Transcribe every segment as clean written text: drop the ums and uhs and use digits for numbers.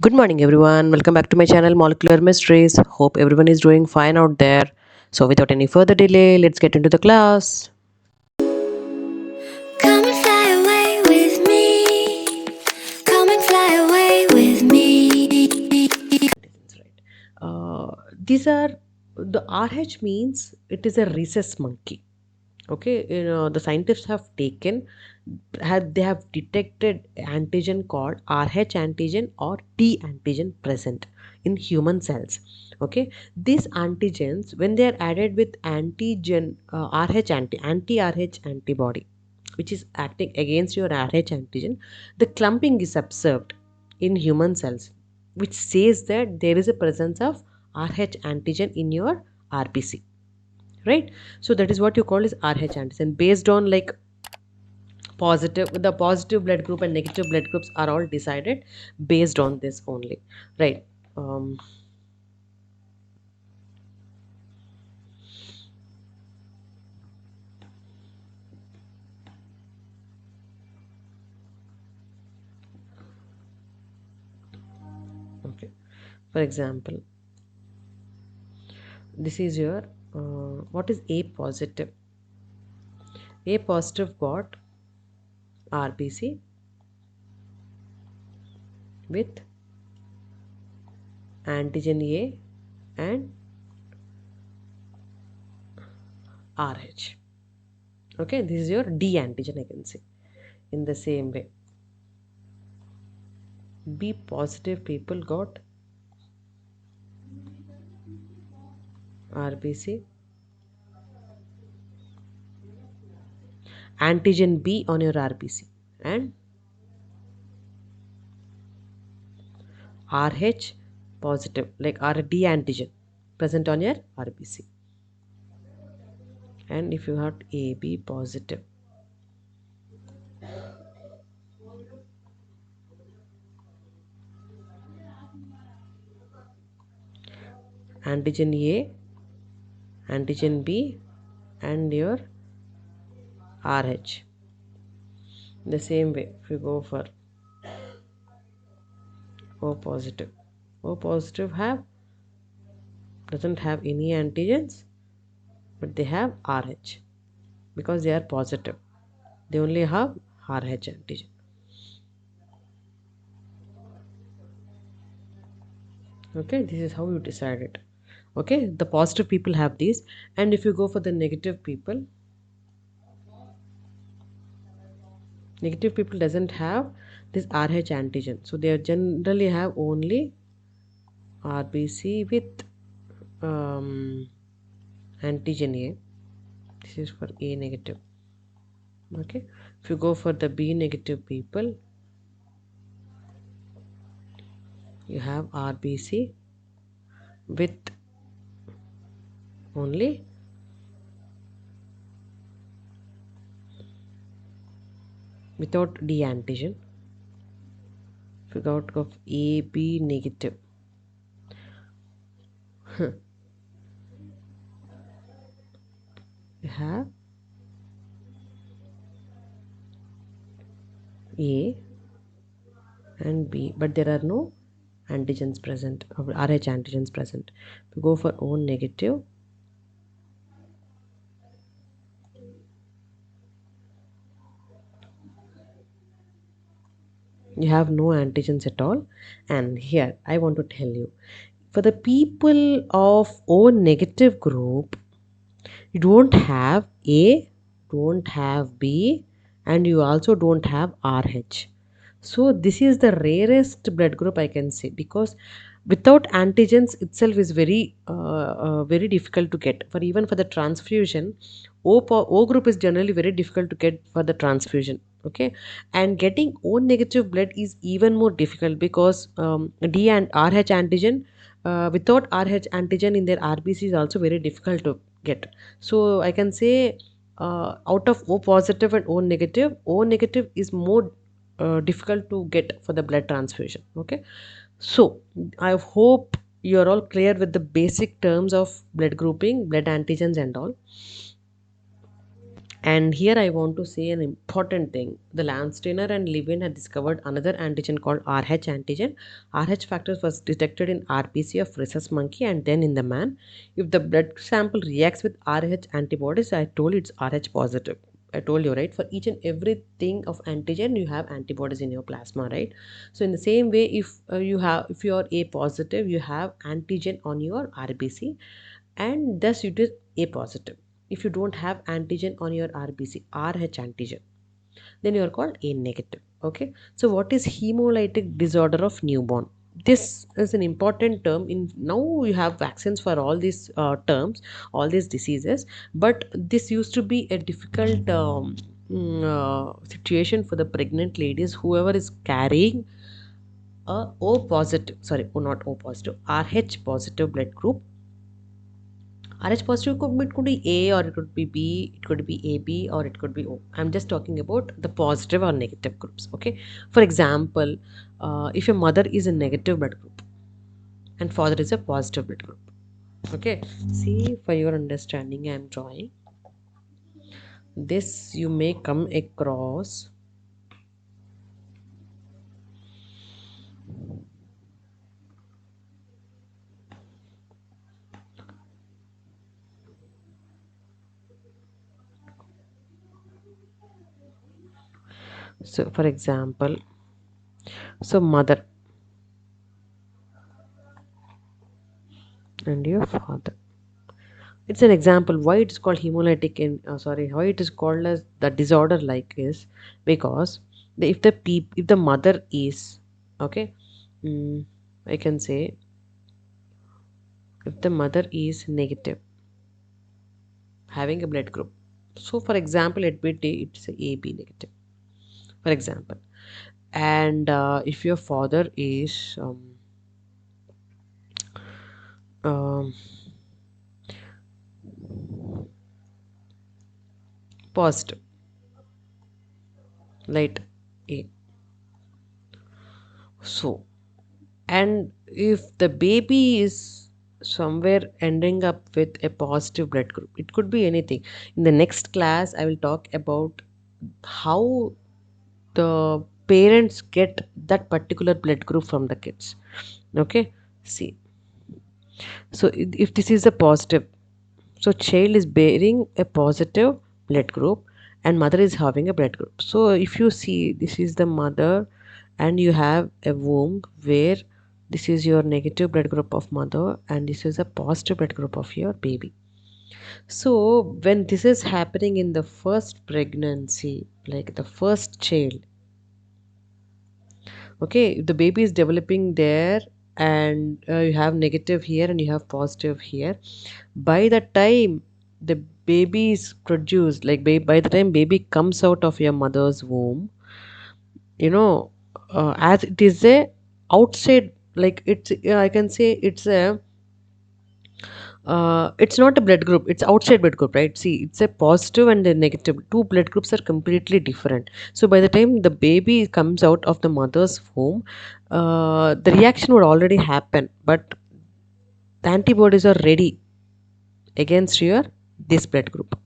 Good morning, everyone. Welcome back to my channel, Molecular Mysteries. Hope everyone is doing fine out there. So, without any further delay, let's get into the class. Come and fly away with me. Come and fly away with me. Right. These are the RH means it is a rhesus monkey. Okay, the scientists have they have detected antigen called RH antigen or T antigen present in human cells. Okay, these antigens, when they are added with antigen RH anti RH antibody, which is acting against your RH antigen, the clumping is observed in human cells, which says that there is a presence of RH antigen in your RBC, right? So that is what you call is RH antigen based on like the positive blood group and negative blood groups are all decided based on this only, right? um, okay, for example, this is your what is A positive? A positive got RBC with antigen A and RH. Okay, this is your D antigen, I can say. In the same way, B positive people got RBC, antigen B on your RBC, and RH positive, like RD antigen present on your RBC. And if you have AB positive, antigen A, antigen B, and your RH. The same way, if you go for O positive, O positive have doesn't have any antigens, but they have RH because they are positive. They only have RH antigen. Okay, this is how you decide it. Okay, the positive people have these, and if you go for the negative people doesn't have this RH antigen, so they generally have only RBC with antigen A. This is for A negative. Okay, if you go for the B negative people, you have RBC with only without D antigen. If you go out of AB negative, you have A and B, but there are no antigens present, or RH antigens present. If you go for O negative, you have no antigens at all. And here I want to tell you, for the people of O negative group, you don't have A, don't have B, and you also don't have RH. So this is the rarest blood group, I can say, because without antigens itself is very difficult to get. For even for the transfusion, O group is generally very difficult to get for the transfusion. Okay, and getting O negative blood is even more difficult because D and RH antigen, without RH antigen in their RBC is also very difficult to get. So I can say, out of O positive and O negative is more difficult to get for the blood transfusion. Okay, so I hope you're all clear with the basic terms of blood grouping, blood antigens, and all. And here I want to say an important thing. The Landsteiner and Levin had discovered another antigen called RH antigen. RH factor was detected in RBC of rhesus monkey and then in the man. If the blood sample reacts with RH antibodies, I told you it's RH positive. I told you, right? For each and everything of antigen, you have antibodies in your plasma, right? So in the same way, if you are A positive, you have antigen on your RBC, and thus it is A positive. If you don't have antigen on your RBC, RH antigen, then you are called A negative. Okay. So what is hemolytic disorder of newborn? This is an important term. In now you have vaccines for all these terms, all these diseases, but this used to be a difficult situation for the pregnant ladies, whoever is carrying a O positive, sorry, not O positive, RH positive blood group. RH positive could be A, or it could be B, it could be AB, or it could be O. I'm just talking about the positive or negative groups. Okay. For example, if your mother is a negative blood group and father is a positive blood group. Okay. See, for your understanding, I'm drawing this. You may come across. So, for example, so mother and your father. It's an example why it is called hemolytic in sorry, why it is called as the disorder like is because if the mother is okay, mm, I can say if the mother is negative, having a blood group. So for example, it's a AB negative, for example. And if your father is um, positive, light A. So, and if the baby is somewhere ending up with a positive blood group, it could be anything. In the next class, I will talk about how the parents get that particular blood group from the kids. Okay, see. So, if this is a positive, so child is bearing a positive blood group and mother is having a blood group. So if you see, this is the mother and you have a womb where this is your negative blood group of mother and this is a positive blood group of your baby. So when this is happening in the first pregnancy, like the first child, okay, the baby is developing there and you have negative here and you have positive here. By the time the baby is produced, like by the time baby comes out of your mother's womb, you know, as it is a outside, like I can say it's not a blood group, it's outside blood group, right? See, it's a positive and a negative, two blood groups are completely different. So by the time the baby comes out of the mother's womb, the reaction would already happen, but the antibodies are ready against your this blood group,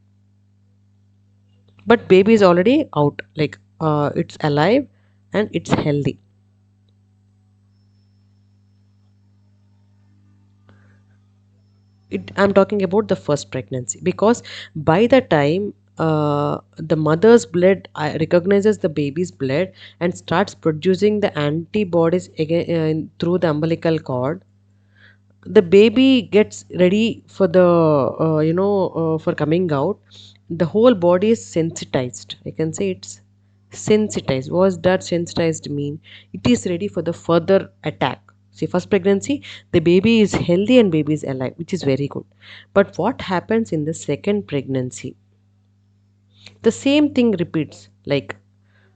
but baby is already out, like it's alive and it's healthy. I'm talking about the first pregnancy because by the time the mother's blood recognizes the baby's blood and starts producing the antibodies again through the umbilical cord, the baby gets ready for the for coming out. The whole body is sensitized, I can say it's sensitized. What does that sensitized mean? It is ready for the further attack. See, first pregnancy, the baby is healthy and baby is alive, which is very good. But what happens in the second pregnancy? The same thing repeats, like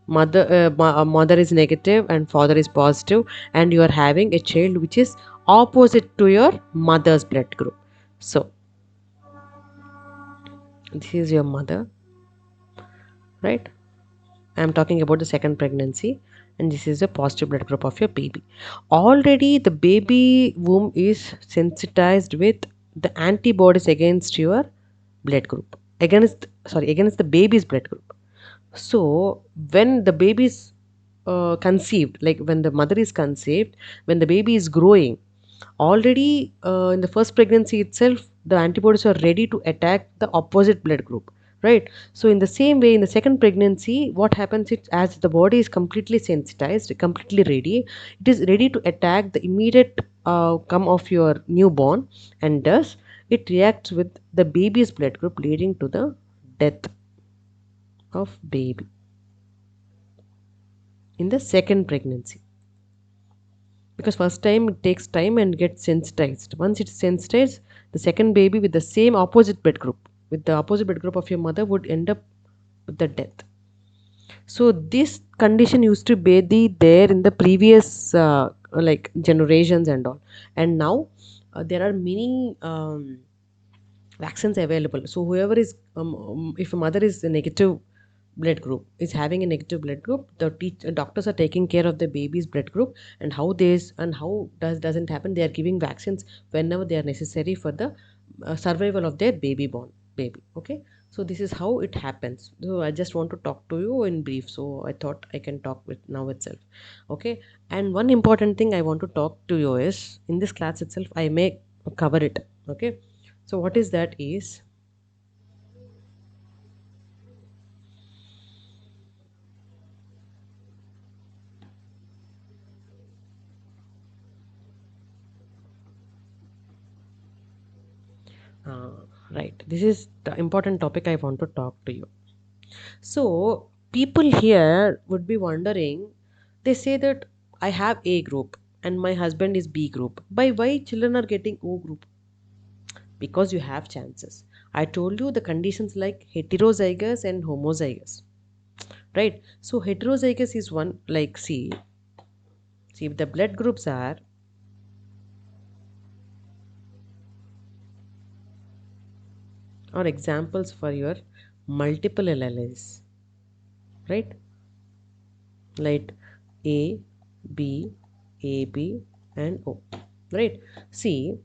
mother is negative and father is positive, and you are having a child which is opposite to your mother's blood group. So this is your mother, right? I'm talking about the second pregnancy, and this is a positive blood group of your baby. Already the baby womb is sensitized with the antibodies against your blood group, against against the baby's blood group. So when the baby is conceived, like when the mother is conceived, when the baby is growing, already in the first pregnancy itself, the antibodies are ready to attack the opposite blood group, right? So in the same way, in the second pregnancy, what happens is, as the body is completely sensitized, completely ready, it is ready to attack the immediate come of your newborn, and thus it reacts with the baby's blood group, leading to the death of baby in the second pregnancy. Because first time it takes time and gets sensitized. Once it's sensitized, the second baby with the same opposite blood group, with the opposite blood group of your mother, would end up with the death. So this condition used to be there in the previous like generations and all, and now there are many vaccines available. So whoever is if a mother is a negative blood group, is having a negative blood group, the doctors are taking care of the baby's blood group, and how this and how doesn't happen, they are giving vaccines whenever they are necessary for the survival of their baby. Okay, so this is how it happens. So I just want to talk to you in brief, so I thought I can talk with now itself. Okay, and one important thing I want to talk to you is, in this class itself I may cover it. Okay, so what is that is, uh, right, this is the important topic I want to talk to you. So people here would be wondering, they say that I have A group and my husband is B group, by why children are getting O group? Because you have chances. I told you the conditions like heterozygous and homozygous, right? So heterozygous is one, like, see if the blood groups are examples for your multiple alleles, right? Like A, B, AB, and O, right? See,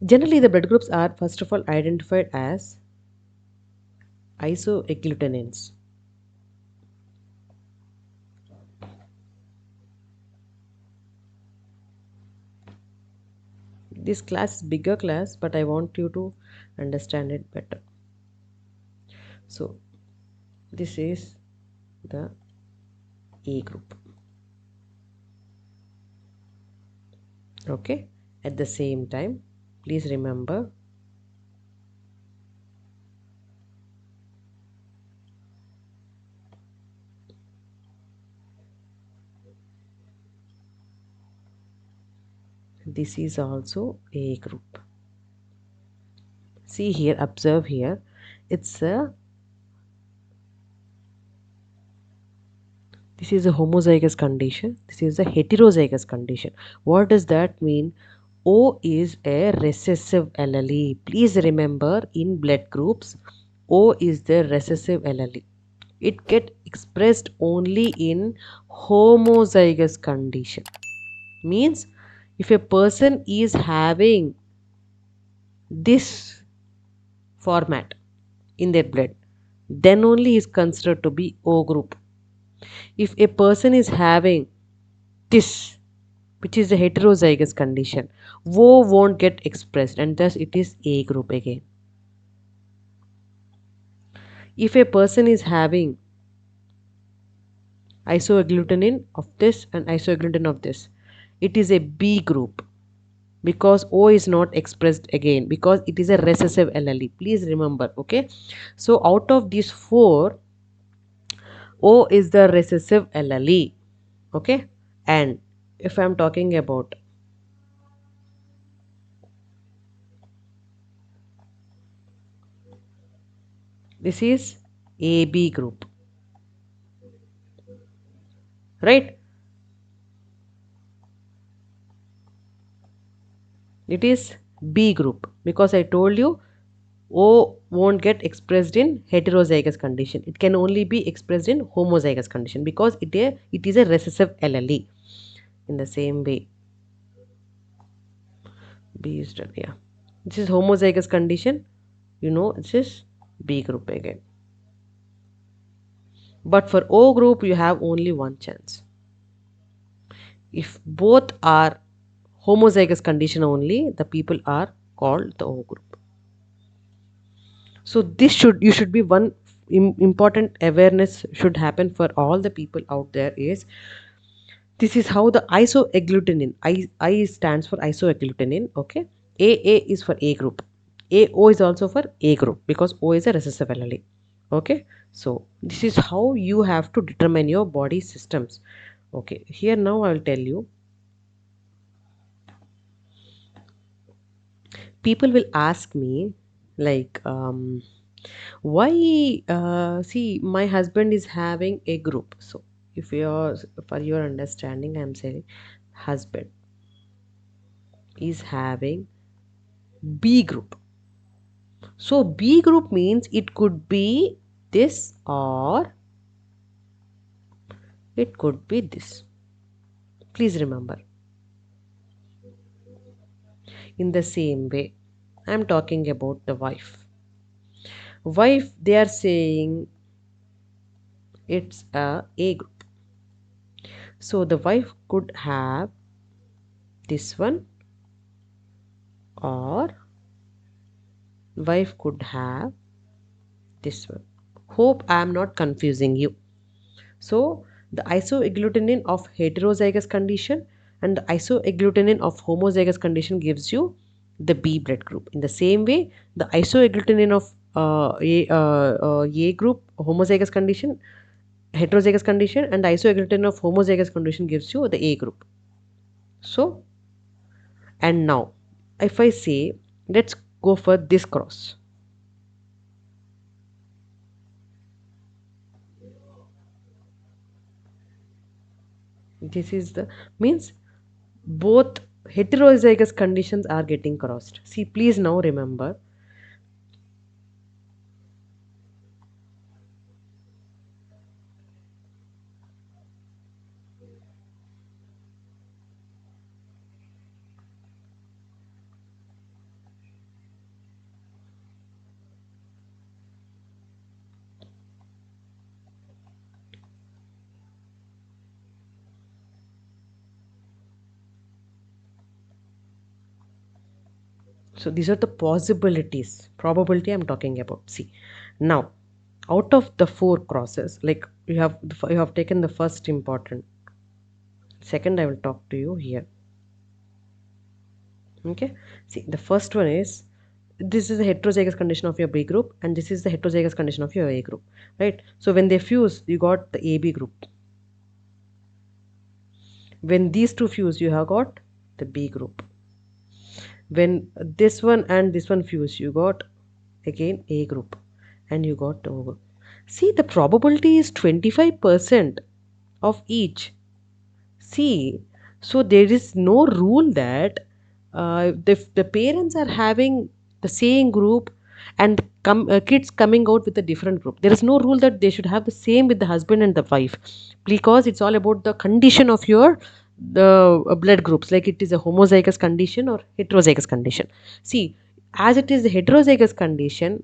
generally the blood groups are first of all identified as isoagglutinins. This class is bigger class, but I want you to understand it better. So this is the A group. Okay, at the same time, please remember, this is also A group. See here, observe here, it's a this is a homozygous condition, this is a heterozygous condition. What does that mean? O is a recessive allele. Please remember, in blood groups, O is the recessive allele. It get expressed only in homozygous condition. Means if a person is having this format in their blood, then only is considered to be O group. If a person is having this, which is a heterozygous condition, O won't get expressed, and thus it is A group again. If a person is having isoagglutinin of this and isoagglutinin of this, it is a B group, because O is not expressed again, because it is a recessive allele. Please remember, okay? So out of these four, O is the recessive allele, okay? And if I am talking about this is AB group, right? It is B group, because I told you O won't get expressed in heterozygous condition. It can only be expressed in homozygous condition, because it is a recessive allele. In the same way, B is done. Yeah, this is homozygous condition. It's just B group again. But for O group, you have only one chance. If both are homozygous condition only, the people are called the O group. So this should be one important awareness should happen for all the people out there is this is how the isoagglutinin, I stands for isoagglutinin, okay. AA is for A group. AO is also for A group because O is a recessive allele. Okay. So this is how you have to determine your body systems. Okay. Here now I will tell you. People will ask me like why see my husband is having A group. So if you're for your understanding, I'm saying husband is having B group. So B group means it could be this or it could be this. Please remember. In the same way, I'm talking about the wife. Wife, they are saying it's A group. So the wife could have this one or wife could have this one. Hope I am not confusing you. So the isoagglutinin of heterozygous condition and the isoagglutinin of homozygous condition gives you the B blood group. In the same way, the isoagglutinin of A group homozygous condition, heterozygous condition, and isoagglutinin of homozygous condition gives you the A group. So, and now, if I say, let's go for this cross. This is the means both heterozygous conditions are getting crossed. See, please now remember. So these are the possibilities, probability I'm talking about. See, now out of the four crosses, like you have taken the first important. Second, I will talk to you here. Okay. See, the first one is this is the heterozygous condition of your B group, and this is the heterozygous condition of your A group, right? So when they fuse, you got the AB group. When these two fuse, you have got the B group. When this one and this one fuse, you got again A group and you got O group. See, the probability is 25% of each. See, so there is no rule that the parents are having the same group and kids coming out with a different group. There is no rule that they should have the same with the husband and the wife because it's all about the condition of your the blood groups, like it is a homozygous condition or heterozygous condition. See, as it is a heterozygous condition,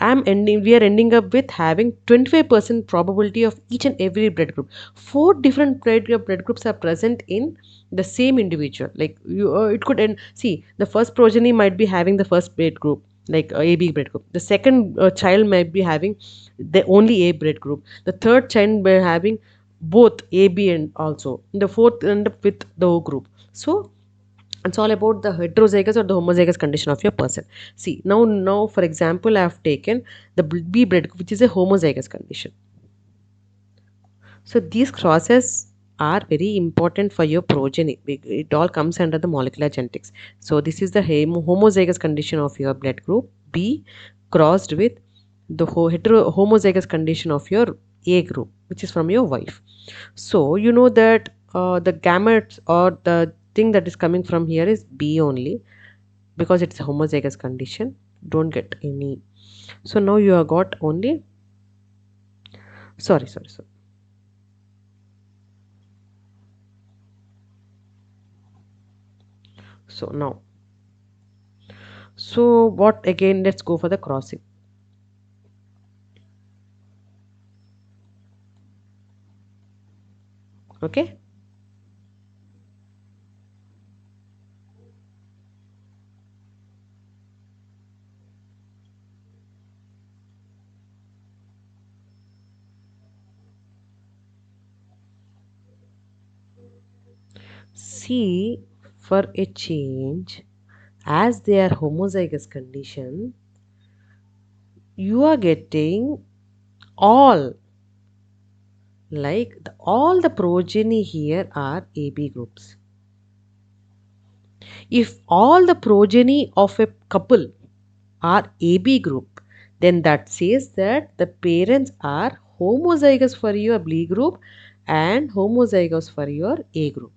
we are ending up with having 25% probability of each and every blood group. Four different blood groups are present in the same individual. Like it could end. See, the first progeny might be having the first blood group, like AB blood group. The second child might be having the only A blood group. The third child may having both AB and also. The fourth end up with the O group. So it's all about the heterozygous or the homozygous condition of your person. See, now for example, I have taken the B blood group, which is a homozygous condition. So these crosses are very important for your progeny. It all comes under the molecular genetics. So this is the homozygous condition of your blood group B crossed with the homozygous condition of your A group, which is from your wife. So you know that the gametes or the thing that is coming from here is B only because it's a homozygous condition. Don't get any. So now you have got only. Sorry. So now So what again, let's go for the crossing. Okay. See, for a change, as they are homozygous condition, you are getting all, like all the progeny here are AB groups. If all the progeny of a couple are AB group, then that says that the parents are homozygous for your B group and homozygous for your A group.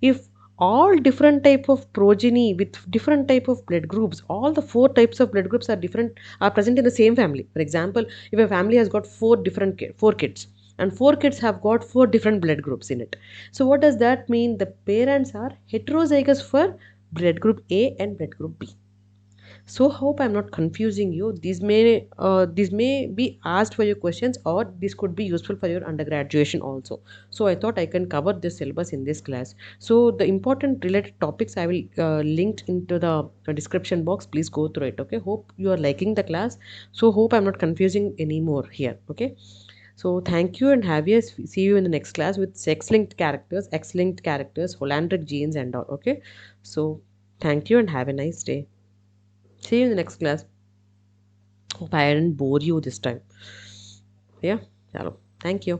If all different type of progeny with different type of blood groups, all the four types of blood groups are different, are present in the same family. For example, if a family has got four kids, and four kids have got four different blood groups in it, so what does that mean? The parents are heterozygous for blood group A and blood group B. So hope I'm not confusing you. These may be asked for your questions, or this could be useful for your undergraduation also. So I thought I can cover this syllabus in this class. So the important related topics I will link into the description box. Please go through it. Okay. Hope you are liking the class. So hope I'm not confusing anymore here. Okay. So thank you and have you see you in the next class with X-linked characters, Hollandric genes and all. Okay. So thank you and have a nice day. See you in the next class. Hope I didn't bore you this time. Yeah, chalo. Thank you.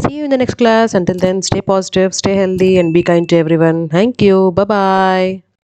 See you in the next class. Until then, stay positive, stay healthy, and be kind to everyone. Thank you. Bye bye.